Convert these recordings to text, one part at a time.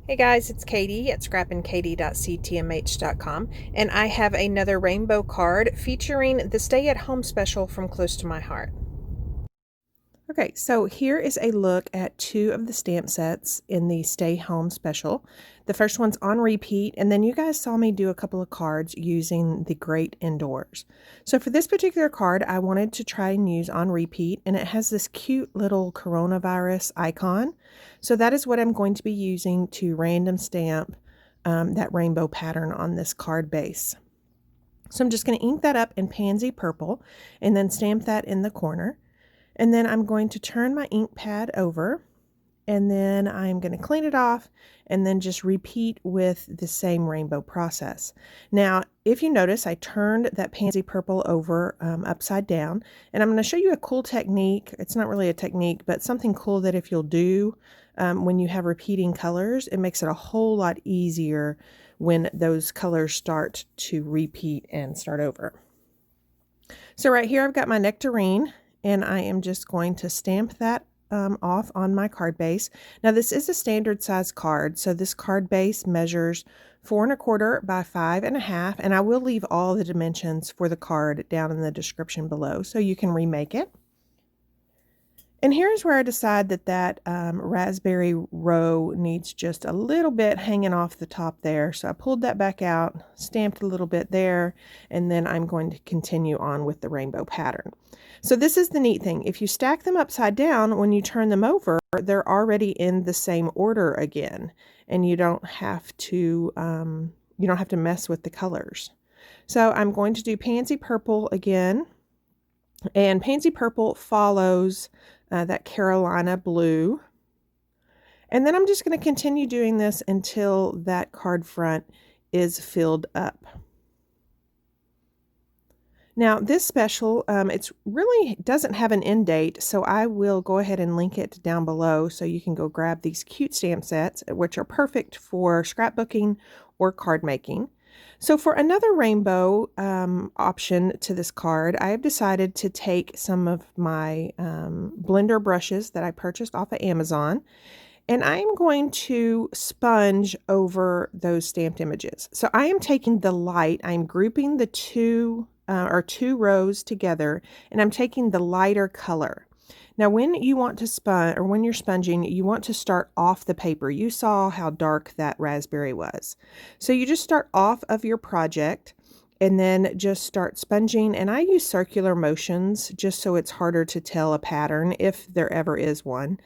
Hey guys, it's Katie at scrappinkaty.ctmh.com, and I have another rainbow card featuring the Stay at Home special from Close to My Heart. Okay, so here is a look at two of the stamp sets in the Stay Home special. The first one's on repeat, and then you guys saw me do a couple of cards using the Great Indoors. So for this particular card, I wanted to try and use on repeat, and it has this cute little coronavirus icon. So that is what I'm going to be using to random stamp that rainbow pattern on this card base. So I'm just going to ink that up in pansy purple and then stamp that in the corner. And then I'm going to turn my ink pad over, and then I'm going to clean it off and then just repeat with the same rainbow process. Now, if you notice, I turned that pansy purple over upside down, and I'm going to show you a cool technique. It's not really a technique, but something cool that if you'll do when you have repeating colors, it makes it a whole lot easier when those colors start to repeat and start over. So right here, I've got my nectarine, and I am just going to stamp that off on my card base. Now this is a standard size card, so this card base measures 4 1/4 by 5 1/2, and I will leave all the dimensions for the card down in the description below so you can remake it. And here's where I decide that raspberry row needs just a little bit hanging off the top there. So I pulled that back out, stamped a little bit there, and then I'm going to continue on with the rainbow pattern. So this is the neat thing. If you stack them upside down, when you turn them over, they're already in the same order again, and you don't have to mess with the colors. So I'm going to do pansy purple again, and pansy purple follows that Carolina blue. And then I'm just going to continue doing this until that card front is filled up. Now this special, it's really doesn't have an end date, so I will go ahead and link it down below so you can go grab these cute stamp sets, which are perfect for scrapbooking or card making. So for another rainbow option to this card, I have decided to take some of my blender brushes that I purchased off of Amazon, and I'm going to sponge over those stamped images. So I am taking the light, I'm grouping the two rows together, and I'm taking the lighter color. Now, when you want to sponge, or when you're sponging, you want to start off the paper. You saw how dark that raspberry was. So you just start off of your project and then just start sponging. And I use circular motions just so it's harder to tell a pattern if there ever is one.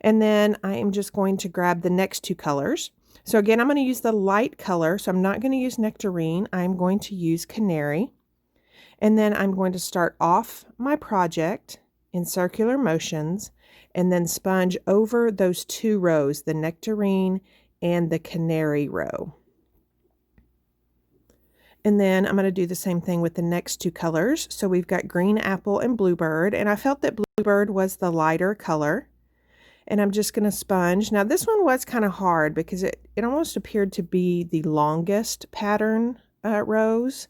And then I am just going to grab the next two colors. So again, I'm going to use the light color. So I'm not going to use nectarine. I'm going to use canary. And then I'm going to start off my project in circular motions and then sponge over those two rows, the nectarine and the canary row. And then I'm going to do the same thing with the next two colors. So we've got green apple and bluebird, and I felt that bluebird was the lighter color. And I'm just going to sponge. Now this one was kind of hard because it almost appeared to be the longest pattern rows.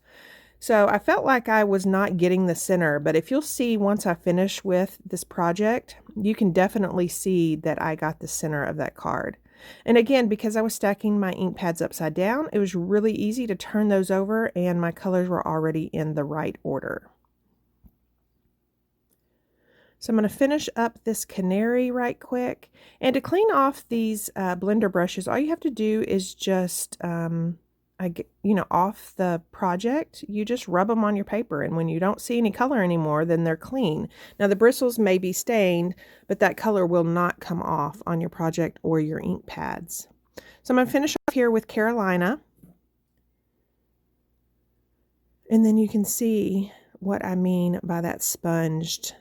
So I felt like I was not getting the center, but if you'll see once I finish with this project, you can definitely see that I got the center of that card. And again, because I was stacking my ink pads upside down, it was really easy to turn those over and my colors were already in the right order. So I'm going to finish up this canary right quick. And to clean off these blender brushes, all you have to do is just off the project, you just rub them on your paper, and when you don't see any color anymore, then they're clean. Now the bristles may be stained, but that color will not come off on your project or your ink pads. So I'm going to finish off here with Carolina, and then you can see what I mean by that sponged,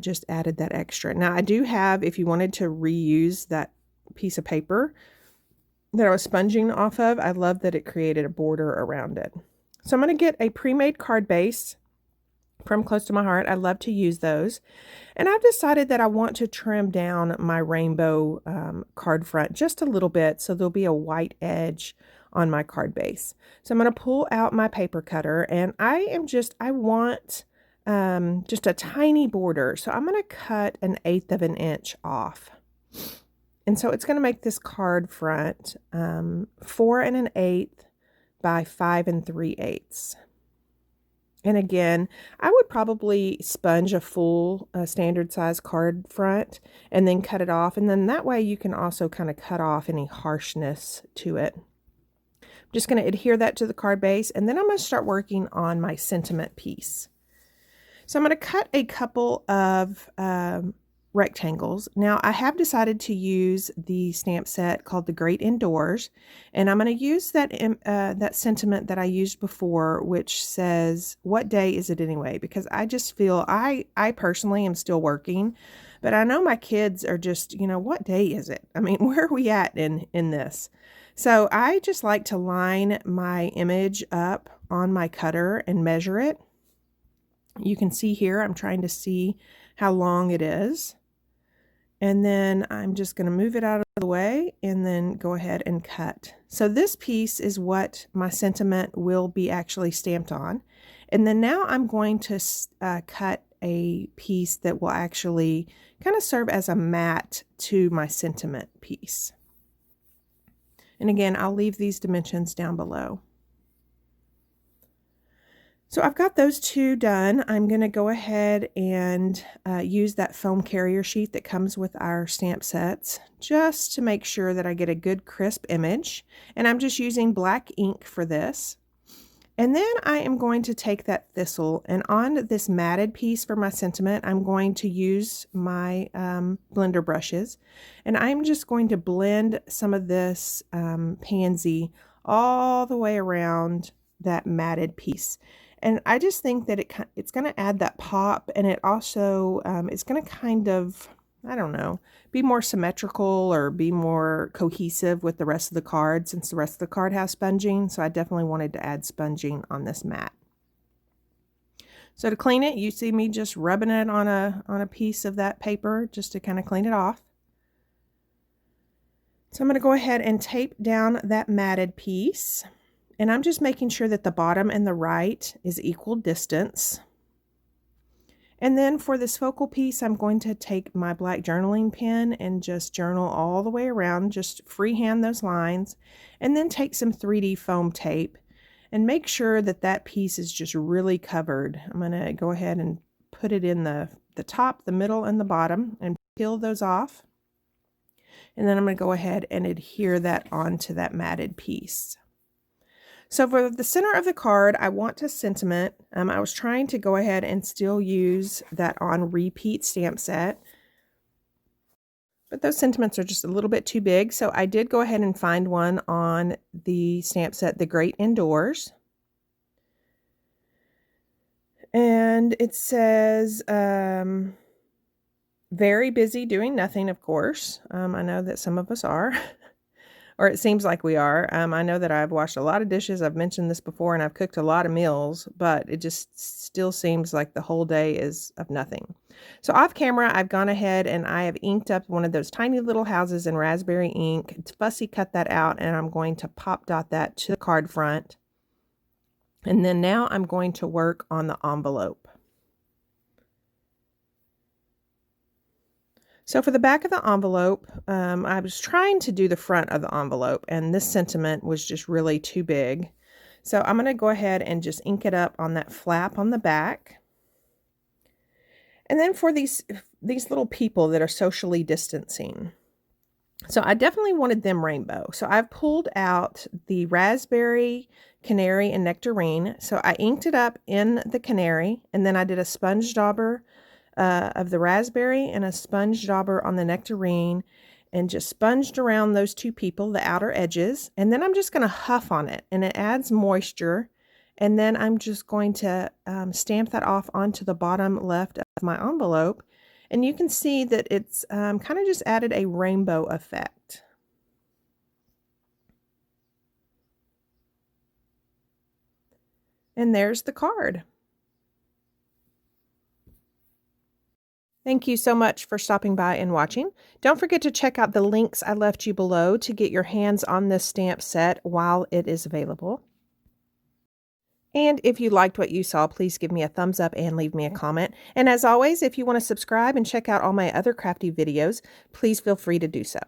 just added that extra. Now I do have, if you wanted to reuse that piece of paper that I was sponging off of, I love that it created a border around it. So I'm going to get a pre-made card base from Close to My Heart. I love to use those. And I've decided that I want to trim down my rainbow card front just a little bit so there'll be a white edge on my card base. So I'm going to pull out my paper cutter, and I want just a tiny border. So I'm going to cut 1/8 of an inch off. And so it's going to make this card front 4 1/8 by 5 3/8. And again, I would probably sponge a full standard size card front and then cut it off. And then that way you can also kind of cut off any harshness to it. I'm just going to adhere that to the card base, and then I'm going to start working on my sentiment piece. So I'm going to cut a couple of rectangles. Now I have decided to use the stamp set called The Great Indoors, and I'm going to use that sentiment that I used before, which says, "What day is it anyway?" Because I just feel I personally am still working, but I know my kids are just, what day is it? I mean, where are we at in this? So I just like to line my image up on my cutter and measure it. You can see here I'm trying to see how long it is. And then I'm just going to move it out of the way and then go ahead and cut. So this piece is what my sentiment will be actually stamped on. And then now I'm going to cut a piece that will actually kind of serve as a mat to my sentiment piece. And again, I'll leave these dimensions down below. So I've got those two done. I'm going to go ahead and use that foam carrier sheet that comes with our stamp sets just to make sure that I get a good crisp image. And I'm just using black ink for this. And then I am going to take that thistle, and on this matted piece for my sentiment, I'm going to use my blender brushes. And I'm just going to blend some of this pansy all the way around that matted piece. And I just think that it's going to add that pop, and it also it's going to kind of, I don't know, be more symmetrical or be more cohesive with the rest of the card, since the rest of the card has sponging. So I definitely wanted to add sponging on this mat. So to clean it, you see me just rubbing it on a piece of that paper just to kind of clean it off. So I'm going to go ahead and tape down that matted piece. And I'm just making sure that the bottom and the right is equal distance. And then for this focal piece, I'm going to take my black journaling pen and just journal all the way around, just freehand those lines, and then take some 3D foam tape and make sure that that piece is just really covered. I'm going to go ahead and put it in the top, the middle, and the bottom and peel those off. And then I'm going to go ahead and adhere that onto that matted piece. So for the center of the card, I want to sentiment. I was trying to go ahead and still use that on repeat stamp set, but those sentiments are just a little bit too big. So I did go ahead and find one on the stamp set, The Great Indoors. And it says, very busy doing nothing, of course. I know that some of us are. Or it seems like we are. I know that I've washed a lot of dishes. I've mentioned this before, and I've cooked a lot of meals, but it just still seems like the whole day is of nothing. So off camera, I've gone ahead and I have inked up one of those tiny little houses in raspberry ink, fussy cut that out, and I'm going to pop dot that to the card front. And then now I'm going to work on the envelope. So for the back of the envelope, I was trying to do the front of the envelope, and this sentiment was just really too big. So I'm going to go ahead and just ink it up on that flap on the back. And then for these little people that are socially distancing, so I definitely wanted them rainbow. So I've pulled out the raspberry, canary, and nectarine. So I inked it up in the canary, and then I did a sponge dauber of the raspberry and a sponge dauber on the nectarine, and just sponged around those two people, the outer edges. And then I'm just going to huff on it, and it adds moisture. And then I'm just going to stamp that off onto the bottom left of my envelope. And you can see that it's kind of just added a rainbow effect. And there's the card. Thank you so much for stopping by and watching. Don't forget to check out the links I left you below to get your hands on this stamp set while it is available. And if you liked what you saw, please give me a thumbs up and leave me a comment. And as always, if you want to subscribe and check out all my other crafty videos, please feel free to do so.